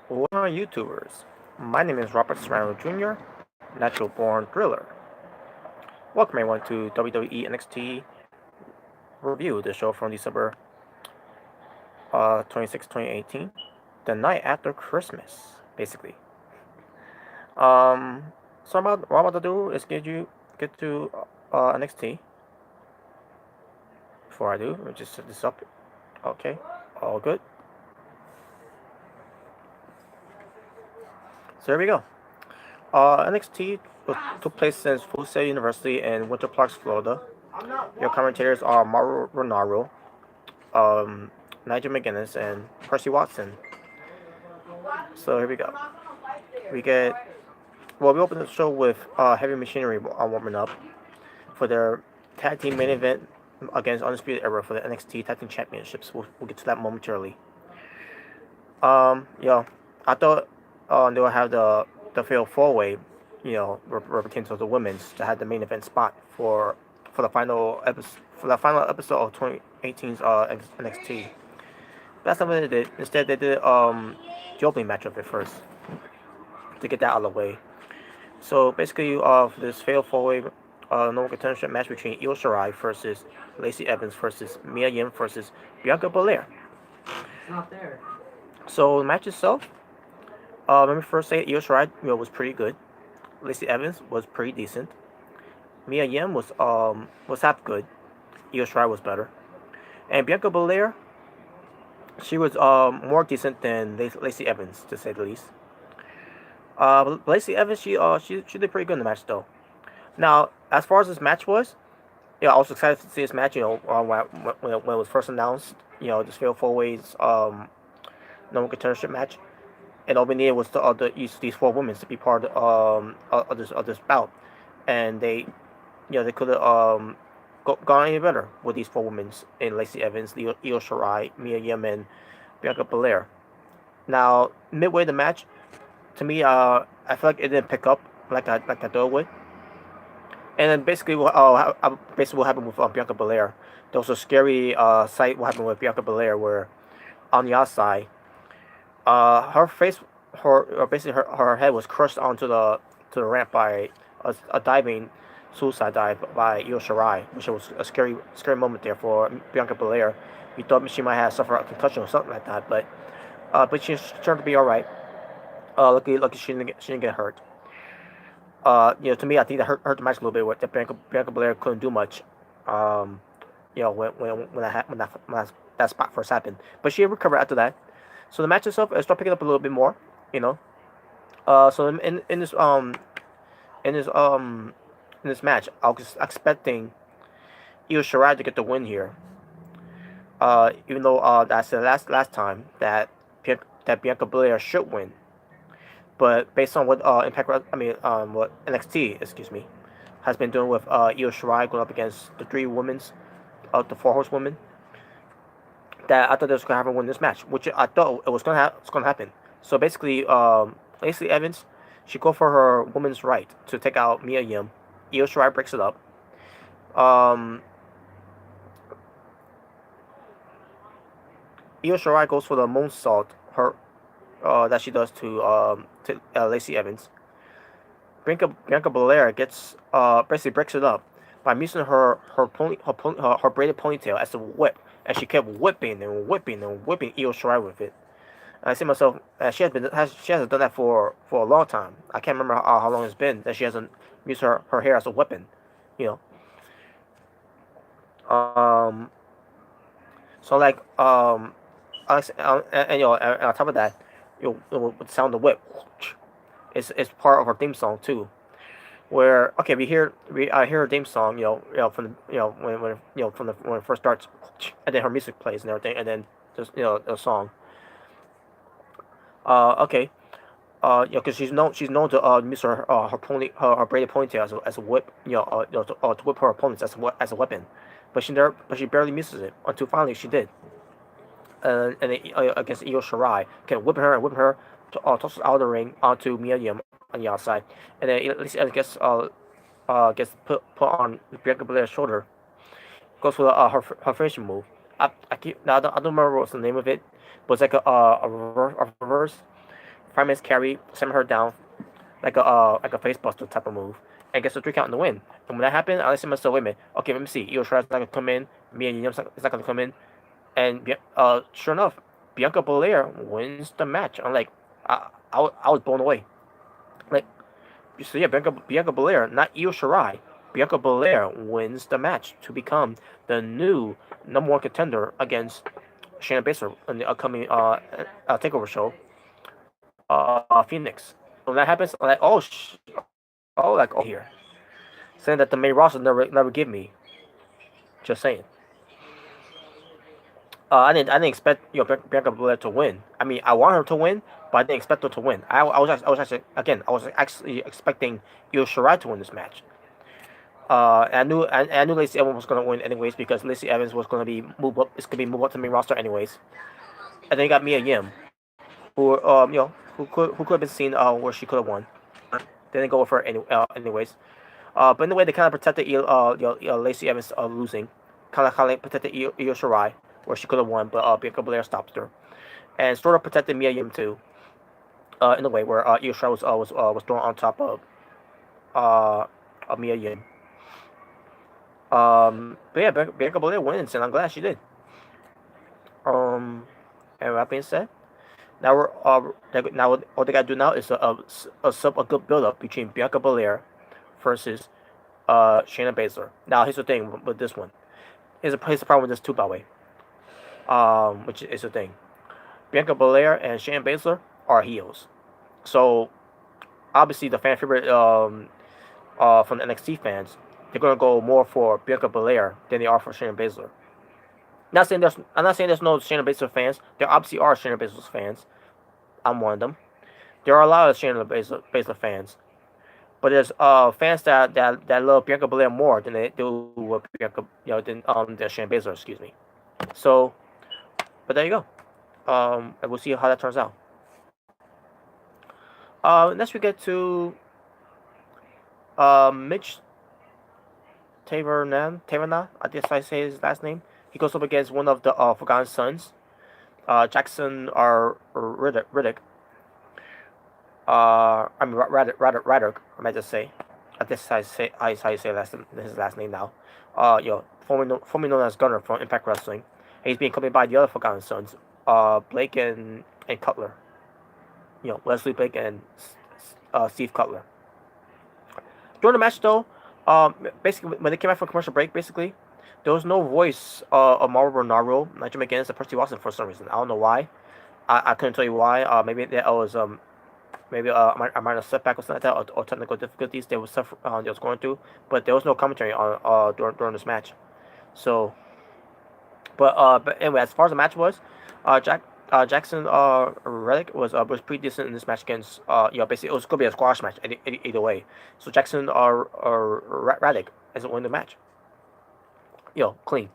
What are YouTubers? My name is Robert Serrano Jr., natural born thriller. Welcome everyone to WWE NXT Review, the show from December 26, 2018, the night after Christmas, basically. Um, what I'm about to do is get to NXT. Before I do, let me just set this up. Okay, all good. So here we go. NXT took place since Full Sail University in Winter Park, Florida. Your commentators are Mauro Renaro, um, Nigel McGuinness, and Percy Watson. So here we go. We get we open the show with Heavy Machinery warming up for their tag team main event against Undisputed Era for the NXT Tag Team Championships. We'll get to that momentarily. Yeah, I thought they would have the fatal four way, representing to the women's to have the main event spot for the final episode of 2018's NXT. That's not what they did. Instead, they did the opening match of it first to get that out of the way. So basically, this fatal four-way no contention match between Io Shirai versus Lacey Evans versus Mia Yim versus Bianca Belair. Not there. So the match itself, let me first say Io Shirai was pretty good. Lacey Evans was pretty decent. Mia Yim was half good. Io Shirai was better, and Bianca Belair, she was more decent than Lacey Evans to say the least. Lacey Evans, she did pretty good in the match though. Now, as far as this match was, yeah, I was excited to see this match. When it was first announced, this fatal four ways no contendership match, and all we needed was these four women to be part of this bout, and they could have gone any better with these four women in Lacey Evans, Io Shirai, Mia Yim, and Bianca Belair. Now, midway the match, to me, I feel like it didn't pick up like I thought it would. And then basically what happened with Bianca Belair. There was a scary sight what happened with Bianca Belair where on the outside, her face, basically her head was crushed onto the ramp by a diving suicide dive by Io Shirai, which was a scary moment there for Bianca Belair. We thought she might have suffered a concussion or something like that, but she turned to be all right. Lucky she didn't get hurt. To me, I think that hurt the match a little bit. With that Bianca Belair couldn't do much. Um, when that spot first happened, but she recovered after that. So the match itself started picking up a little bit more. You know. So in this in this match, I was expecting Io Shirai to get the win here. Even though that's the last time that Bianca Belair should win. But based on what what NXT, excuse me, has been doing with Io Shirai going up against the three women's, the four horsewomen, that I thought this was gonna happen win this match, which I thought it was gonna happen. So basically, Lacey Evans, she go for her woman's right to take out Mia Yim. Io Shirai breaks it up. Um, Io Shirai goes for the moonsault that she does to Lacey Evans. Bianca Belair gets basically breaks it up by using her braided ponytail as a whip, and she kept whipping and whipping and whipping Io Shirai with it. And I see myself, she hasn't done that for a long time. I can't remember how long it's been that she hasn't used her hair as a weapon, you know. So like and on top of that, with the sound of the whip, it's part of her theme song too. Where okay, I hear her theme song, from when it first starts, and then her music plays and everything, and then just a song. Okay. Because she's known to use her braided ponytail as a whip, to whip her opponents as a weapon, but she barely misses it until finally she did, and then, against Io Shirai, can whip her, tosses out of the ring onto Mia Yim on the outside, and then at least it gets put on Bianca Belair's shoulder, goes for her finishing move. I don't remember what's the name of it, but it's like a reverse. 5 minutes carry, slam her down like a face buster type of move, and gets a 3 count in the win. And when that happened, I listened to myself, wait a minute, okay, let me see. Io Shirai's not gonna come in, Mia Yim's not gonna come in, and sure enough, Bianca Belair wins the match. I'm like, I was blown away. Like, so yeah, Bianca Belair, not Io Shirai. Bianca Belair wins the match to become the new #1 contender against Shayna Baszler in the upcoming takeover show, Phoenix. So when that happens, I'm like, here, saying that the main roster never give me. Just saying. I didn't expect Bianca Belair to win. I mean, I want her to win, but I didn't expect her to win. I was actually expecting Io Shirai to win this match. I knew Lacey Evans was gonna win anyways because Lacey Evans was gonna be moved up. It's gonna be moved up to the main roster anyways. And then you got Mia Yim, who could have been seen where she could have won. Didn't go with her anyways. But in the way they kind of protected Lacey Evans losing, kind of protected Io Shirai where she could have won, but Bianca Belair stopped her, and sort of protected Mia Yim too. In a way where Io Shirai was thrown on top of Mia Yim. But yeah, Bianca Belair wins, and I'm glad she did. And that being said, now we're now all they gotta do now is a good build up between Bianca Belair versus Shayna Baszler. Now here's the thing with this one. Here's the problem with this too, by the way. Which is the thing. Bianca Belair and Shayna Baszler are heels, so obviously the fan favorite from the NXT fans, they're gonna go more for Bianca Belair than they are for Shayna Baszler. I'm not saying there's no Shayna Baszler fans. There obviously are Shayna Baszler fans. I'm one of them. There are a lot of Shayna Baszler fans, but there's fans that love Bianca Belair more than they do with Bianca, than Shayna Baszler. Excuse me. So, but there you go. And we'll see how that turns out. Next we get to Mitch Taverna, I guess I say his last name. He goes up against one of the Forgotten Sons, Jackson or Riddick. Raddick, I might just say. I guess I say how you say his last name now. Formerly known as Gunner from Impact Wrestling. And he's being accompanied by the other Forgotten Sons, Blake and Cutler. Wesley Blake and Steve Cutler. During the match, though, basically when they came out from commercial break, basically there was no voice of Mauro Ranallo, Nigel McGuinness, and Percy Watson for some reason. I don't know why. I couldn't tell you why. Maybe that was maybe a minor setback or something like that, or technical difficulties they was going through. But there was no commentary on during this match. So, but anyway, as far as the match was, Jackson Reddick was pretty decent in this match against basically it was gonna be a squash match either way. So Jackson Reddick is winning the match. Clean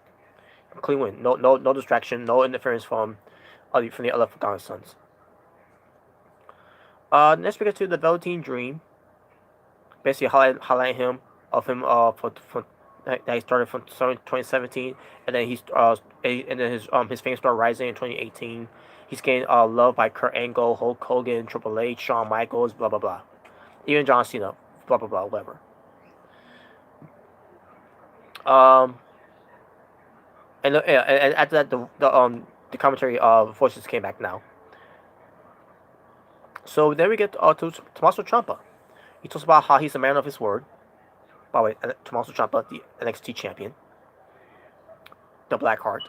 win. No distraction, no interference from the other Forgotten Sons. Next we get to the Velveteen Dream. Basically highlighting him for that he started from 2017, and then his fame started rising in 2018. He's getting loved by Kurt Angle, Hulk Hogan, Triple H, Shawn Michaels, blah blah blah, even John Cena, blah blah blah, whatever. And after that, the commentary voices came back now. So then we get to Tommaso Ciampa. He talks about how he's a man of his word. By the way, Tommaso Ciampa, the NXT champion, the Blackheart,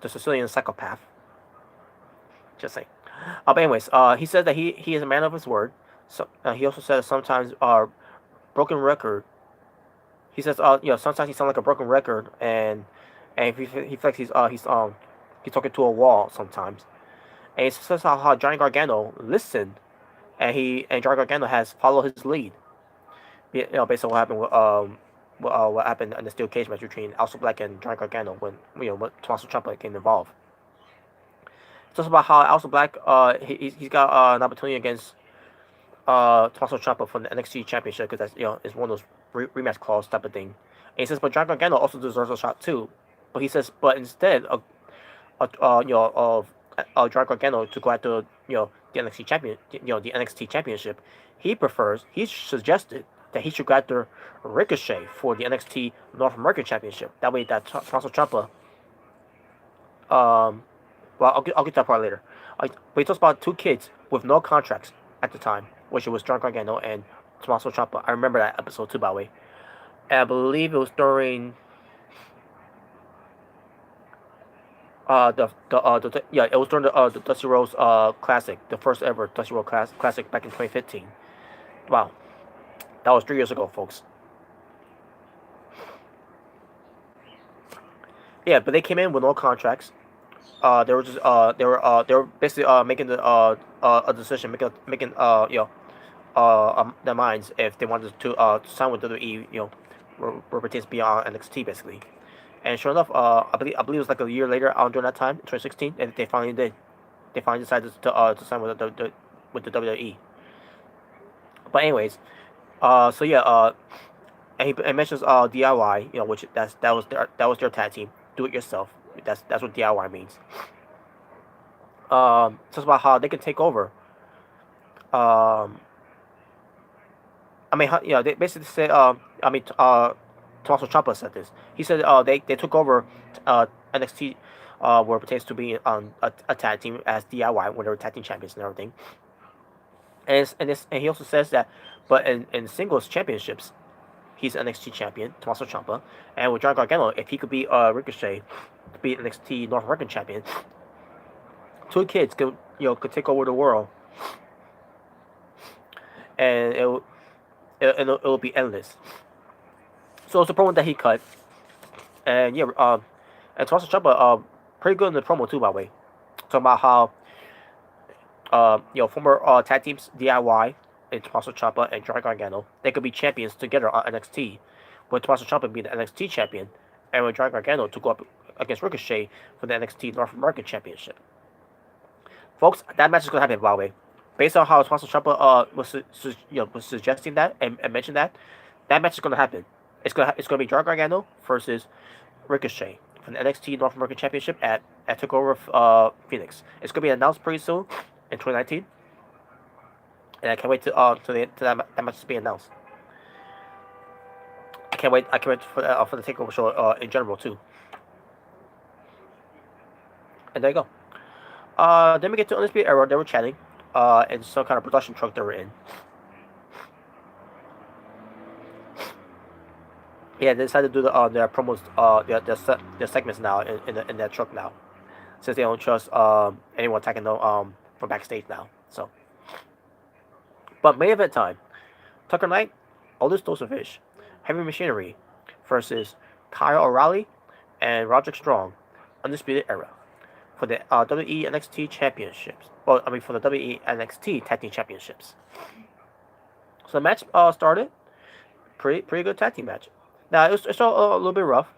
the Sicilian psychopath. Just saying. But anyways, he says that he is a man of his word. So he also says sometimes broken record. He says sometimes he sounds like a broken record, and he feels like he's talking to a wall sometimes. And he says how Johnny Gargano listened, and Johnny Gargano has followed his lead. Based on what happened what happened in the steel cage match between Aleister Black and Johnny Gargano when Tommaso Ciampa became involved. He talks about how Aleister Black he's got an opportunity against Tommaso Ciampa for the NXT Championship because that's it's one of those rematch clause type of thing. And he says, but Johnny Gargano also deserves a shot too. But he says, but instead of John Gargano to go after the NXT champion, the NXT championship. He suggested that he should go after Ricochet for the NXT North American championship. That way, that Tommaso Ciampa. Um, well, I'll get to that part later. But he talks about two kids with no contracts at the time, which was John Gargano and Tommaso Ciampa. I remember that episode too, by the way. And I believe it was during it was during the Dusty Rhodes Classic, the first ever Dusty Rhodes Classic back in 2015. Wow, that was 3 years ago, folks. Yeah, but they came in with no contracts. They were basically making a decision, making their minds if they wanted to sign with WWE, Robert Tate's be on NXT basically. And sure enough, I believe it was like a year later, during that time, 2016, and they finally did. They finally decided to sign with the WWE. But anyways, so yeah, and he mentions DIY, which that was their tag team, do it yourself. That's what DIY means. Talks about how they can take over. Um, I mean, they basically said, Tommaso Ciampa said this. He said, they took over, NXT, where it pertains to being on a tag team as DIY when they were tag team champions and everything. And he also says that, but in singles championships, he's NXT champion, Tommaso Ciampa, and with John Gargano, if he could be Ricochet, to be NXT North American champion, two kids could take over the world, and it'll be endless. So it's a promo that he cut, and yeah, and Tommaso Ciampa, pretty good in the promo too, by the way. Talking about how former tag teams DIY and Tommaso Ciampa and Johnny Gargano, they could be champions together on NXT, with Tommaso Ciampa being the NXT champion, and with Johnny Gargano to go up against Ricochet for the NXT North American Championship. Folks, that match is gonna happen, by the way. Based on how Tommaso Ciampa was suggesting that and mentioned that match is gonna happen. It's gonna be Johnny Gargano versus Ricochet for the NXT North American Championship at Takeover Phoenix. It's gonna be announced pretty soon in 2019, and I can't wait to that match to be announced. I can't wait. I can't wait for the Takeover show in general too. And there you go. Then we get to Undisputed Era. They were chatting, in some kind of production truck they were in. Yeah, they decided to do their promos, their segments now in their truck now, since they don't trust anyone attacking them from backstage now. So, but main event time: Tucker Knight, Aldous Fish, Heavy Machinery versus Kyle O'Reilly and Roderick Strong, Undisputed Era, for the WWE NXT championships. Well, I mean for the WWE NXT Tag Team Championships. So the match started pretty good tag team match. Now it started a little bit rough.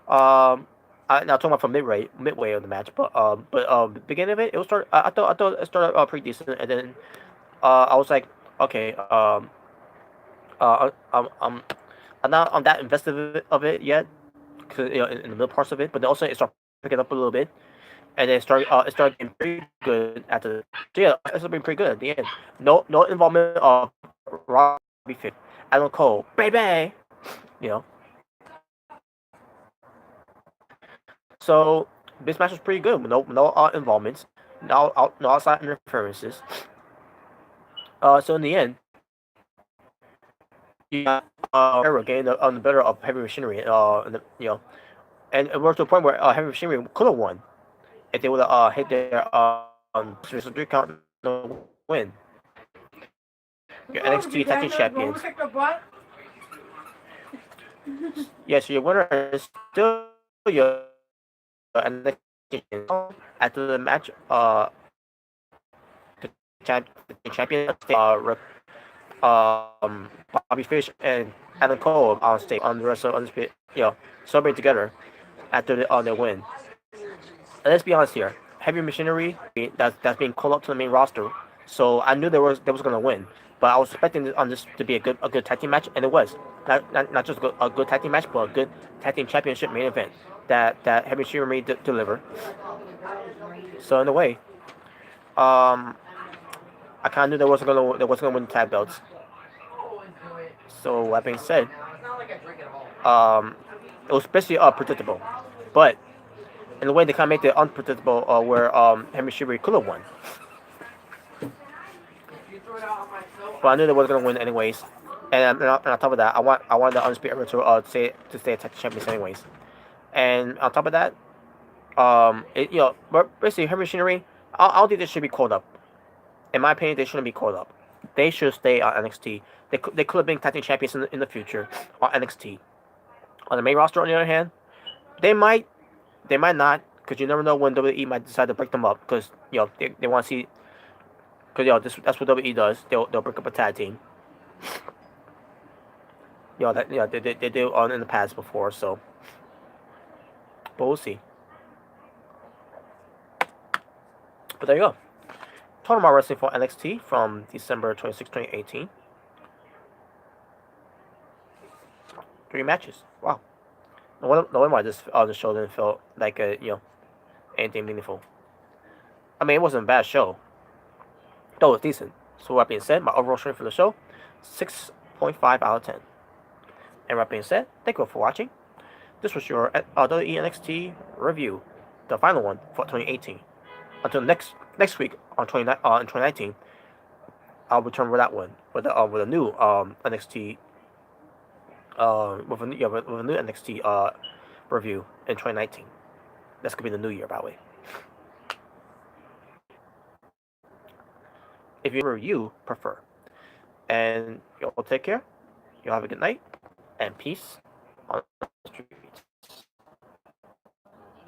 Now talking about from midway of the match, but the beginning of it, it was start. I thought it started pretty decent, and then I was like, okay, I'm not on that invested of it yet, cause in the middle parts of it, but then also it started picking up a little bit, and then it started getting pretty good at the. So yeah, it started being pretty good at the end. No involvement of Robbie Finn, Adam Cole, baby. You know. So this match was pretty good. No involvements, no outside interferences. So in the end, you got Era getting on the better of Heavy Machinery. And it was to a point where Heavy Machinery could have won if they would have hit their three count no win. Your NXT Tag Team Champions. Yes, your winner is still your NXT after the match. The champion, Bobby Fish and Adam Cole on stage on the rest of Undisputed, celebrate together after their win. And let's be honest here, Heavy Machinery that's being called up to the main roster, so I knew they was gonna win. But I was expecting this to be a good tag team match, and it was not just a good tag team match, but a good tag team championship main event that Heavy Machinery delivered. So in a way, um, I kind of knew they wasn't gonna win the tag belts. So that being said, it was basically predictable, but in a way they kind of made it unpredictable, where Henry Shibari could have won, but I knew they wasn't gonna win anyways. And on top of that, I wanted the Undisputed Era to stay tag champions anyways. And on top of that, but basically Henry Machinery, I don't think they should be called up. In my opinion, they shouldn't be called up. They should stay on NXT. They could have been tag team champions in the future on NXT. On the main roster, on the other hand, they might they might not, because you never know when WWE might decide to break them up, because they want to see, because that's what WWE does. They'll break up a tag team. They did on in the past before, so but we'll see. But there you go. Total Amount Wrestling for NXT from December 26, 2018. 3 matches. Wow. No wonder why this show didn't feel like anything meaningful. I mean, it wasn't a bad show. Though it was decent. So that being said, my overall rating for the show, 6.5 out of 10. And that being said, thank you for watching. This was your WWE NXT review, the final one for 2018. Until next week in 2019, I'll return with that one with a new NXT with a new NXT review in 2019. That's gonna be the new year, by the way. If you prefer, and y'all take care. Y'all have a good night and peace. On